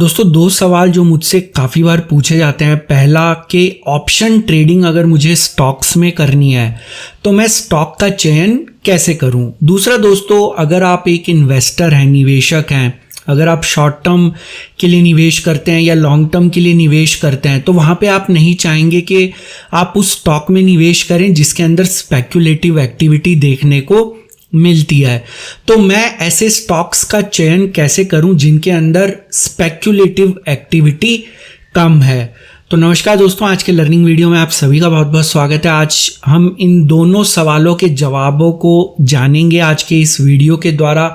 दोस्तों दो सवाल जो मुझसे काफ़ी बार पूछे जाते हैं। पहला कि ऑप्शन ट्रेडिंग अगर मुझे स्टॉक्स में करनी है तो मैं स्टॉक का चयन कैसे करूं। दूसरा दोस्तों, अगर आप एक इन्वेस्टर हैं, निवेशक हैं, अगर आप शॉर्ट टर्म के लिए निवेश करते हैं या लॉन्ग टर्म के लिए निवेश करते हैं तो वहाँ पे आप नहीं चाहेंगे कि आप उस स्टॉक में निवेश करें जिसके अंदर स्पेक्युलेटिव एक्टिविटी देखने को मिलती है। तो मैं ऐसे स्टॉक्स का चयन कैसे करूं जिनके अंदर स्पेक्युलेटिव एक्टिविटी कम है। तो नमस्कार दोस्तों, आज के लर्निंग वीडियो में आप सभी का बहुत बहुत स्वागत है। आज हम इन दोनों सवालों के जवाबों को जानेंगे आज के इस वीडियो के द्वारा,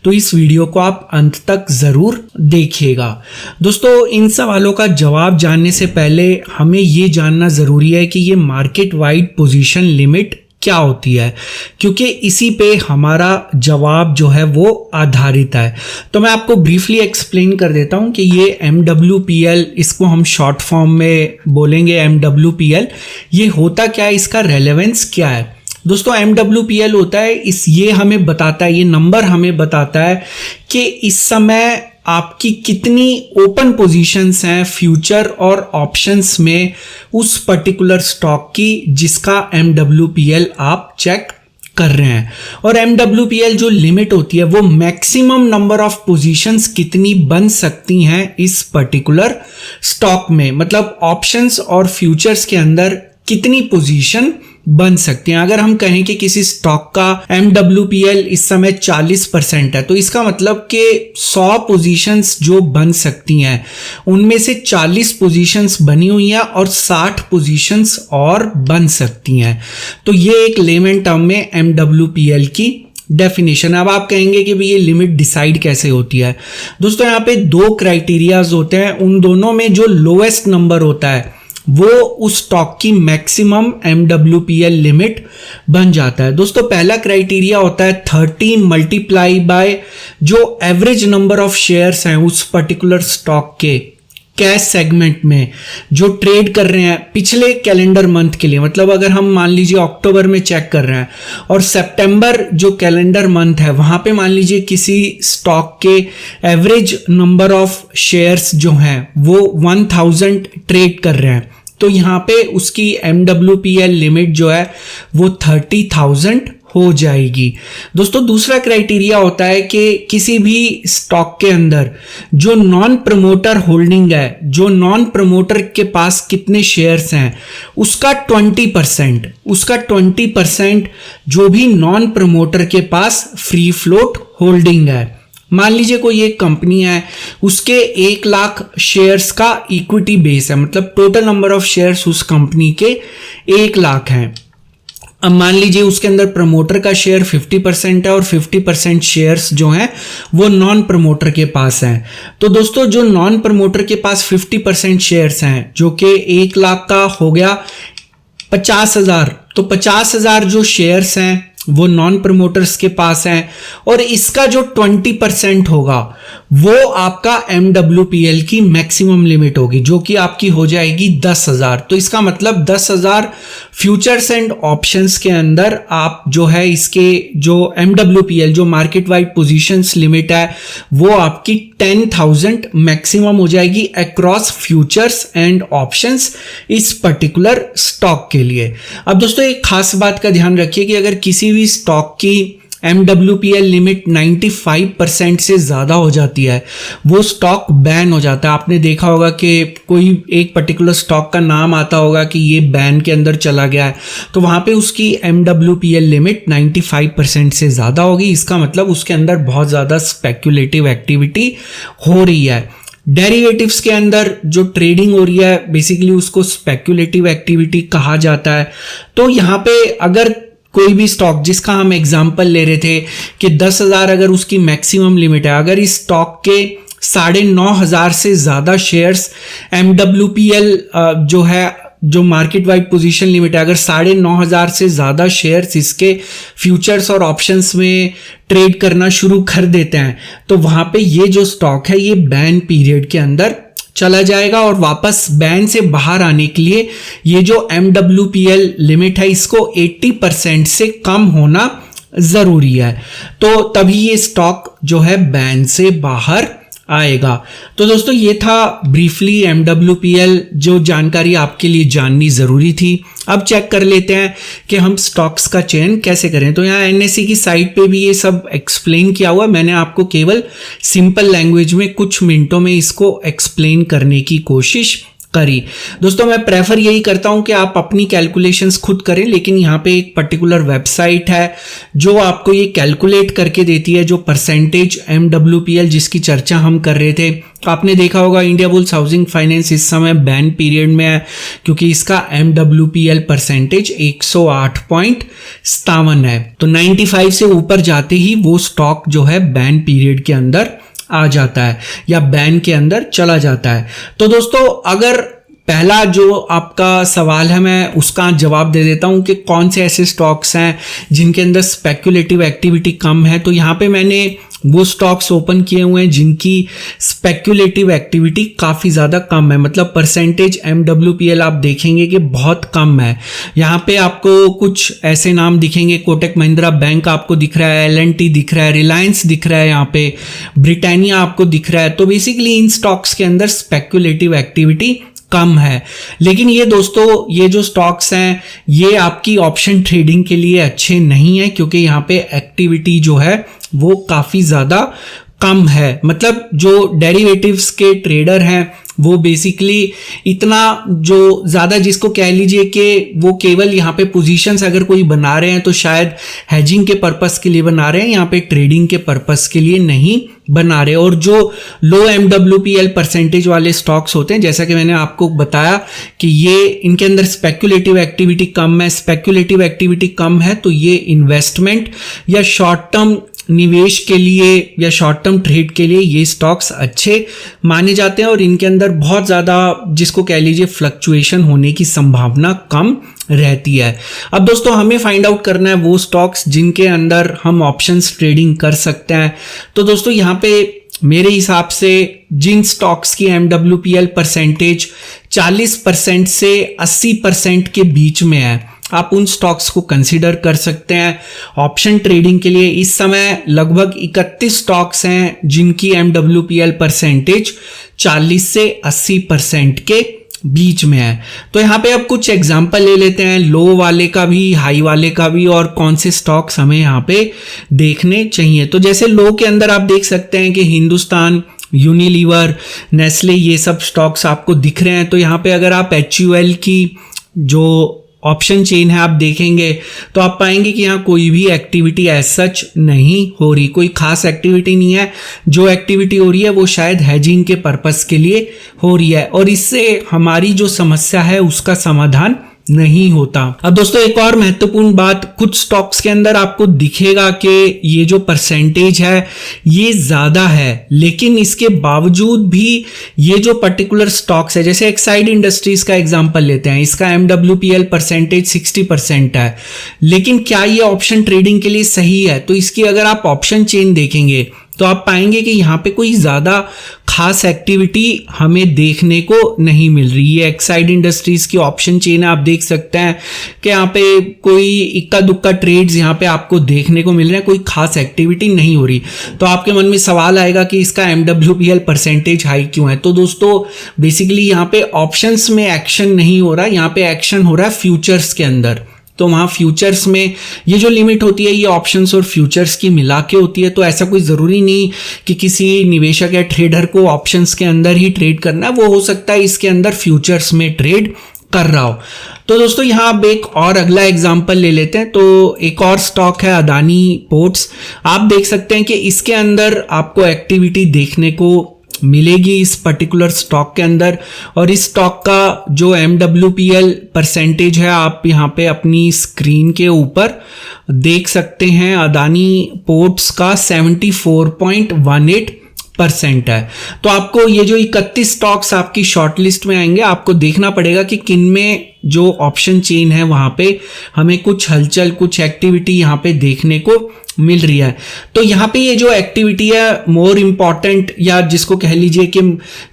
तो इस वीडियो को आप अंत तक ज़रूर देखिएगा। दोस्तों, इन सवालों का जवाब जानने से पहले हमें ये जानना ज़रूरी है कि ये मार्केट वाइड पोजीशन लिमिट क्या होती है, क्योंकि इसी पे हमारा जवाब जो है वो आधारित है। तो मैं आपको ब्रीफली एक्सप्लेन कर देता हूं कि ये MWPL, इसको हम शॉर्ट फॉर्म में बोलेंगे MWPL, ये होता क्या है, इसका रेलेवेंस क्या है। दोस्तों MWPL होता है ये हमें बताता है, ये नंबर हमें बताता है कि इस समय आपकी कितनी ओपन पोजीशंस हैं फ्यूचर और ऑप्शंस में उस पर्टिकुलर स्टॉक की जिसका MWPL आप चेक कर रहे हैं। और MWPL जो लिमिट होती है वो मैक्सिमम नंबर ऑफ पोजीशंस कितनी बन सकती हैं इस पर्टिकुलर स्टॉक में, मतलब ऑप्शंस और फ्यूचर्स के अंदर कितनी पोजीशन बन सकती हैं। अगर हम कहें कि किसी स्टॉक का MWPL इस समय 40% है तो इसका मतलब कि 100 पोजीशंस जो बन सकती हैं उनमें से 40 पोजीशंस बनी हुई हैं और 60 पोजीशंस और बन सकती हैं। तो ये एक लेमन टर्म में MWPL की डेफिनेशन है। अब आप कहेंगे कि भाई ये लिमिट डिसाइड कैसे होती है। दोस्तों यहाँ पे दो क्राइटेरियाज होते हैं, उन दोनों में जो लोएस्ट नंबर होता है वो उस स्टॉक की मैक्सिमम MWPL लिमिट बन जाता है। दोस्तों पहला क्राइटेरिया होता है 30 मल्टीप्लाई बाय जो एवरेज नंबर ऑफ शेयर्स हैं उस पर्टिकुलर स्टॉक के कैश सेगमेंट में जो ट्रेड कर रहे हैं पिछले कैलेंडर मंथ के लिए। मतलब अगर हम मान लीजिए अक्टूबर में चेक कर रहे हैं और सितंबर जो कैलेंडर मंथ है वहां पे मान लीजिए किसी स्टॉक के एवरेज नंबर ऑफ शेयर्स जो हैं वो 1000 ट्रेड कर रहे हैं, तो यहाँ पे उसकी MWPL लिमिट जो है वो 30,000 हो जाएगी। दोस्तों दूसरा क्राइटेरिया होता है कि किसी भी स्टॉक के अंदर जो नॉन प्रमोटर होल्डिंग है, जो नॉन प्रमोटर के पास कितने शेयर्स हैं उसका 20% जो भी नॉन प्रमोटर के पास फ्री फ्लोट होल्डिंग है। मान लीजिए कोई एक कंपनी है, उसके 1 लाख शेयर्स का इक्विटी बेस है, मतलब टोटल नंबर ऑफ शेयर्स उस कंपनी के 1 लाख हैं। अब मान लीजिए उसके अंदर प्रमोटर का शेयर 50% है और 50% शेयर्स जो हैं वो नॉन प्रमोटर के पास हैं। तो दोस्तों जो नॉन प्रमोटर के पास 50% शेयर्स हैं जो कि 1 लाख का हो गया 50,000, तो 50,000 जो शेयर्स हैं वो नॉन प्रमोटर्स के पास हैं और इसका जो 20% होगा वो आपका MWPL की मैक्सिमम लिमिट होगी जो कि आपकी हो जाएगी 10,000। तो इसका मतलब 10,000 फ्यूचर्स एंड ऑप्शंस के अंदर आप जो है इसके जो MWPL जो मार्केट वाइड पोजीशंस लिमिट है वो आपकी 10,000 मैक्सिमम हो जाएगी अक्रॉस फ्यूचर्स एंड ऑप्शंस इस पर्टिकुलर स्टॉक के लिए। अब दोस्तों एक खास बात का ध्यान रखिए कि अगर किसी भी स्टॉक की MWPL लिमिट 95% से ज़्यादा हो जाती है वो स्टॉक बैन हो जाता है। आपने देखा होगा कि कोई एक पर्टिकुलर स्टॉक का नाम आता होगा कि ये बैन के अंदर चला गया है, तो वहाँ पे उसकी MWPL लिमिट 95% से ज़्यादा होगी। इसका मतलब उसके अंदर बहुत ज़्यादा स्पेक्युलेटिव एक्टिविटी हो रही है। डेरिवेटिव्स के अंदर जो ट्रेडिंग हो रही है बेसिकली उसको स्पेक्युलेटिव एक्टिविटी कहा जाता है। तो यहाँ पे अगर कोई भी स्टॉक जिसका हम एग्जांपल ले रहे थे कि 10,000 अगर उसकी मैक्सिमम लिमिट है, अगर इस स्टॉक के 9,500 से ज़्यादा शेयर्स MWPL जो है जो मार्केट वाइड पोजीशन लिमिट है, अगर 9,500 से ज़्यादा शेयर्स इसके फ्यूचर्स और ऑप्शंस में ट्रेड करना शुरू कर देते हैं तो वहाँ पे ये जो स्टॉक है ये बैन पीरियड के अंदर चला जाएगा और वापस बैन से बाहर आने के लिए ये जो MWPL लिमिट है इसको 80% से कम होना ज़रूरी है, तो तभी ये स्टॉक जो है बैन से बाहर आएगा। तो दोस्तों ये था ब्रीफली MWPL, जो जानकारी आपके लिए जाननी ज़रूरी थी। अब चेक कर लेते हैं कि हम स्टॉक्स का चयन कैसे करें। तो यहाँ NSE की साइट पे भी ये सब एक्सप्लेन किया हुआ है, मैंने आपको केवल सिंपल लैंग्वेज में कुछ मिनटों में इसको एक्सप्लेन करने की कोशिश करी। दोस्तों मैं प्रेफर यही करता हूं कि आप अपनी कैलकुलेशंस खुद करें, लेकिन यहाँ पे एक पर्टिकुलर वेबसाइट है जो आपको ये कैलकुलेट करके देती है, जो परसेंटेज MWPL जिसकी चर्चा हम कर रहे थे। आपने देखा होगा इंडिया बुल्स हाउसिंग फाइनेंस इस समय बैन पीरियड में है, क्योंकि इसका MWPL परसेंटेज 108.57 है। तो 95 से ऊपर जाते ही वो स्टॉक जो है बैन पीरियड के अंदर आ जाता है या बैन के अंदर चला जाता है। तो दोस्तों अगर पहला जो आपका सवाल है मैं उसका जवाब दे देता हूं कि कौन से ऐसे स्टॉक्स हैं जिनके अंदर स्पेक्युलेटिव एक्टिविटी कम है। तो यहाँ पे मैंने वो स्टॉक्स ओपन किए हुए हैं जिनकी स्पेक्युलेटिव एक्टिविटी काफ़ी ज़्यादा कम है, मतलब परसेंटेज MWPL आप देखेंगे कि बहुत कम है। यहाँ पे आपको कुछ ऐसे नाम दिखेंगे, कोटक महिंद्रा बैंक आपको दिख रहा है, L&T दिख रहा है, रिलायंस दिख रहा है, यहाँ पे ब्रिटानिया आपको दिख रहा है। तो बेसिकली इन स्टॉक्स के अंदर स्पेक्युलेटिव एक्टिविटी कम है। लेकिन ये दोस्तों ये जो स्टॉक्स हैं ये आपकी ऑप्शन ट्रेडिंग के लिए अच्छे नहीं है, क्योंकि यहाँ पे एक्टिविटी जो है वो काफ़ी ज़्यादा कम है। मतलब जो डेरिवेटिव्स के ट्रेडर हैं वो बेसिकली इतना जो ज़्यादा, जिसको कह लीजिए कि वो केवल यहाँ पे पोजीशंस अगर कोई बना रहे हैं तो शायद हेजिंग के पर्पस के लिए बना रहे हैं, यहाँ पे ट्रेडिंग के पर्पस के लिए नहीं बना रहे। और जो लो MWPL परसेंटेज वाले स्टॉक्स होते हैं, जैसा कि मैंने आपको बताया कि ये इनके अंदर स्पेक्युलेटिव एक्टिविटी कम है। स्पेक्युलेटिव एक्टिविटी कम है तो ये इन्वेस्टमेंट या शॉर्ट टर्म निवेश के लिए या शॉर्ट टर्म ट्रेड के लिए ये स्टॉक्स अच्छे माने जाते हैं, और इनके अंदर बहुत ज़्यादा जिसको कह लीजिए फ्लक्चुएशन होने की संभावना कम रहती है। अब दोस्तों हमें फाइंड आउट करना है वो स्टॉक्स जिनके अंदर हम ऑप्शंस ट्रेडिंग कर सकते हैं। तो दोस्तों यहाँ पे मेरे हिसाब से जिन स्टॉक्स की MWPL परसेंटेज 40% से 80% के बीच में है, आप उन स्टॉक्स को कंसीडर कर सकते हैं ऑप्शन ट्रेडिंग के लिए। इस समय लगभग 31 स्टॉक्स हैं जिनकी MWPL परसेंटेज 40 से 80% के बीच में है। तो यहाँ पे अब कुछ एग्जांपल ले लेते हैं, लो वाले का भी, हाई वाले का भी, और कौन से स्टॉक्स हमें यहाँ पे देखने चाहिए। तो जैसे लो के अंदर आप देख सकते हैं कि हिंदुस्तान, यूनिलीवर, नेस्ले, ये सब स्टॉक्स आपको दिख रहे हैं। तो यहाँ पे अगर आप HUL की जो ऑप्शन चेन है आप देखेंगे तो आप पाएंगे कि यहाँ कोई भी एक्टिविटी एज सच नहीं हो रही, कोई खास एक्टिविटी नहीं है। जो एक्टिविटी हो रही है वो शायद हेजिंग के पर्पस के लिए हो रही है, और इससे हमारी जो समस्या है उसका समाधान नहीं होता। अब दोस्तों एक और महत्वपूर्ण बात, कुछ स्टॉक्स के अंदर आपको दिखेगा कि ये जो परसेंटेज है ये ज्यादा है, लेकिन इसके बावजूद भी ये जो पर्टिकुलर स्टॉक्स है, जैसे एक्साइड इंडस्ट्रीज का एग्जांपल लेते हैं, इसका MWPL परसेंटेज 60% है, लेकिन क्या ये ऑप्शन ट्रेडिंग के लिए सही है? तो इसकी अगर आप ऑप्शन चेन देखेंगे तो आप पाएंगे कि यहाँ पे कोई ज़्यादा खास एक्टिविटी हमें देखने को नहीं मिल रही है। एक्साइड इंडस्ट्रीज की ऑप्शन चेन आप देख सकते हैं कि यहाँ पे कोई इक्का दुक्का ट्रेड्स यहाँ पे आपको देखने को मिल रहे हैं, कोई खास एक्टिविटी नहीं हो रही। तो आपके मन में सवाल आएगा कि इसका MWPL परसेंटेज हाई क्यों है? तो दोस्तों बेसिकली यहाँ पे ऑप्शंस में एक्शन नहीं हो रहा, यहाँ पे एक्शन हो रहा है फ्यूचर्स के अंदर। तो वहाँ फ्यूचर्स में ये जो लिमिट होती है ये ऑप्शंस और फ्यूचर्स की मिला के होती है। तो ऐसा कोई ज़रूरी नहीं कि किसी निवेशक या ट्रेडर को ऑप्शंस के अंदर ही ट्रेड करना है, वो हो सकता है इसके अंदर फ्यूचर्स में ट्रेड कर रहा हो। तो दोस्तों यहाँ अब एक और अगला एग्जांपल ले लेते हैं। तो एक और स्टॉक है अदानी पोर्ट्स। आप देख सकते हैं कि इसके अंदर आपको एक्टिविटी देखने को मिलेगी इस पर्टिकुलर स्टॉक के अंदर, और इस स्टॉक का जो MWPL परसेंटेज है आप यहाँ पे अपनी स्क्रीन के ऊपर देख सकते हैं, अदानी पोर्ट्स का 74.18% है। तो आपको ये जो 31 स्टॉक्स आपकी शॉर्ट लिस्ट में आएंगे, आपको देखना पड़ेगा कि किन में जो ऑप्शन चेन है वहां पे हमें कुछ हलचल, कुछ एक्टिविटी यहाँ पे देखने को मिल रही है। तो यहाँ पे ये जो एक्टिविटी है मोर इम्पॉर्टेंट, या जिसको कह लीजिए कि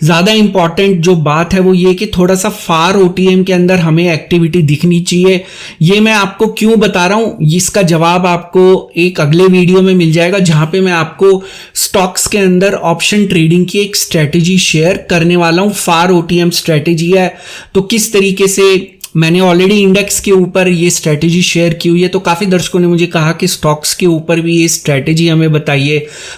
ज़्यादा इम्पॉर्टेंट जो बात है वो ये कि थोड़ा सा फार ओटीएम के अंदर हमें एक्टिविटी दिखनी चाहिए। ये मैं आपको क्यों बता रहा हूँ, इसका जवाब आपको एक अगले वीडियो में मिल जाएगा, जहाँ पे मैं आपको स्टॉक्स के अंदर ऑप्शन ट्रेडिंग की एक स्ट्रेटेजी शेयर करने वाला हूँ। फार ओटीएम स्ट्रेटेजी है, तो किस तरीके से मैंने ऑलरेडी इंडेक्स के ऊपर ये स्ट्रैटेजी शेयर की हुई है, तो काफ़ी दर्शकों ने मुझे कहा कि स्टॉक्स के ऊपर भी ये स्ट्रैटेजी हमें बताइए।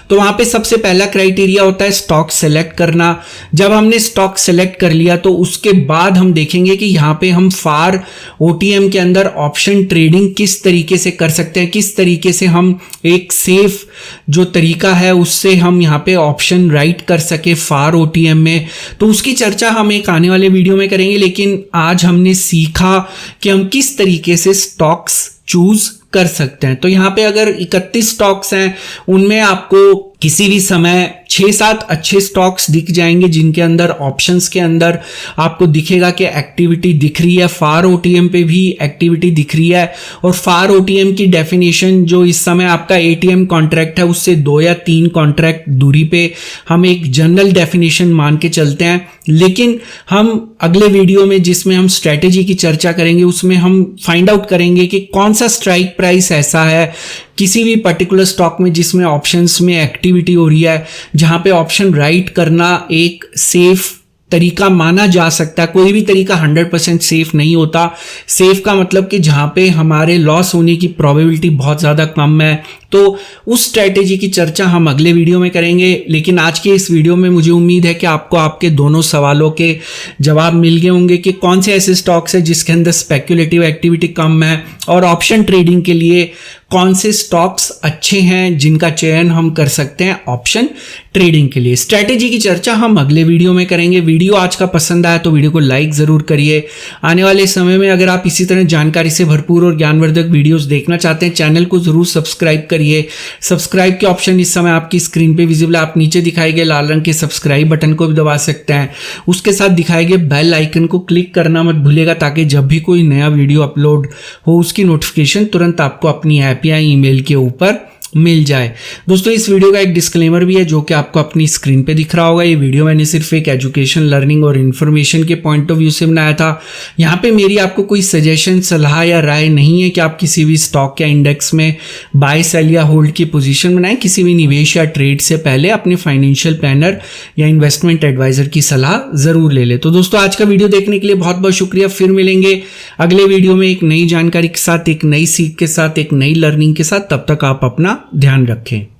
तो वहाँ पे सबसे पहला क्राइटेरिया होता है स्टॉक सेलेक्ट करना। जब हमने स्टॉक सेलेक्ट कर लिया तो उसके बाद हम देखेंगे कि यहाँ पे हम फार ओटीएम के अंदर ऑप्शन ट्रेडिंग किस तरीके से कर सकते हैं, किस तरीके से हम एक सेफ जो तरीका है उससे हम यहाँ पे ऑप्शन राइट कर सके फार ओटीएम में। तो उसकी चर्चा हम एक आने वाले वीडियो में करेंगे, लेकिन आज हमने सीखा कि हम किस तरीके से स्टॉक्स चूज कर सकते हैं। तो यहाँ पे अगर 31 स्टॉक्स हैं, उनमें आपको किसी भी समय 6-7 अच्छे स्टॉक्स दिख जाएंगे जिनके अंदर ऑप्शंस के अंदर आपको दिखेगा कि एक्टिविटी दिख रही है। फार ओटीएम पे भी एक्टिविटी दिख रही है, और फार ओटीएम की डेफिनेशन जो इस समय आपका एटीएम कॉन्ट्रैक्ट है उससे 2 या 3 कॉन्ट्रैक्ट दूरी पे हम एक जनरल डेफिनेशन मान के चलते हैं। लेकिन हम अगले वीडियो में जिसमें हम स्ट्रैटेजी की चर्चा करेंगे उसमें हम फाइंड आउट करेंगे कि कौन सा स्ट्राइक प्राइस ऐसा है किसी भी पर्टिकुलर स्टॉक में जिसमें ऑप्शंस में एक्टिविटी हो रही है, जहां पे ऑप्शन राइट करना एक सेफ तरीका माना जा सकता है। कोई भी तरीका 100% सेफ नहीं होता। सेफ का मतलब कि जहां पे हमारे लॉस होने की प्रोबेबिलिटी बहुत ज़्यादा कम है। तो उस स्ट्रैटेजी की चर्चा हम अगले वीडियो में करेंगे। लेकिन आज के इस वीडियो में मुझे उम्मीद है कि आपको आपके दोनों सवालों के जवाब मिल गए होंगे कि कौन से ऐसे स्टॉक्स हैं जिसके अंदर स्पेक्युलेटिव एक्टिविटी कम है, और ऑप्शन ट्रेडिंग के लिए कौन से स्टॉक्स अच्छे हैं जिनका चयन हम कर सकते हैं ऑप्शन ट्रेडिंग के लिए। स्ट्रैटेजी की चर्चा हम अगले वीडियो में करेंगे। वीडियो आज का पसंद आया तो वीडियो को लाइक ज़रूर करिए। आने वाले समय में अगर आप इसी तरह जानकारी से भरपूर और ज्ञानवर्धक वीडियोस देखना चाहते हैं, चैनल को ज़रूर सब्सक्राइब करिए। सब्सक्राइब के ऑप्शन इस समय आपकी स्क्रीन पे विजिबल है। आप नीचे दिखाए गए लाल रंग के सब्सक्राइब बटन को भी दबा सकते हैं। उसके साथ दिखाए गए बेल आइकन को क्लिक करना मत भूलिएगा, ताकि जब भी कोई नया वीडियो अपलोड हो उसकी नोटिफिकेशन तुरंत आपको अपनी ऐप या ईमेल के ऊपर मिल जाए। दोस्तों, इस वीडियो का एक डिस्क्लेमर भी है जो कि आपको अपनी स्क्रीन पे दिख रहा होगा। ये वीडियो मैंने सिर्फ एक एजुकेशन, लर्निंग और इन्फॉर्मेशन के पॉइंट ऑफ व्यू से बनाया था। यहाँ पे मेरी आपको कोई सजेशन, सलाह या राय नहीं है कि आप किसी भी स्टॉक या इंडेक्स में बाय, सेल या होल्ड की पोजीशन बनाएं। किसी भी निवेश या ट्रेड से पहले अपने फाइनेंशियल प्लानर या इन्वेस्टमेंट एडवाइजर की सलाह जरूर ले ले। तो दोस्तों, आज का वीडियो देखने के लिए बहुत बहुत शुक्रिया। फिर मिलेंगे अगले वीडियो में एक नई जानकारी के साथ, एक नई सीख के साथ, एक नई लर्निंग के साथ। तब तक आप अपना ध्यान रखें।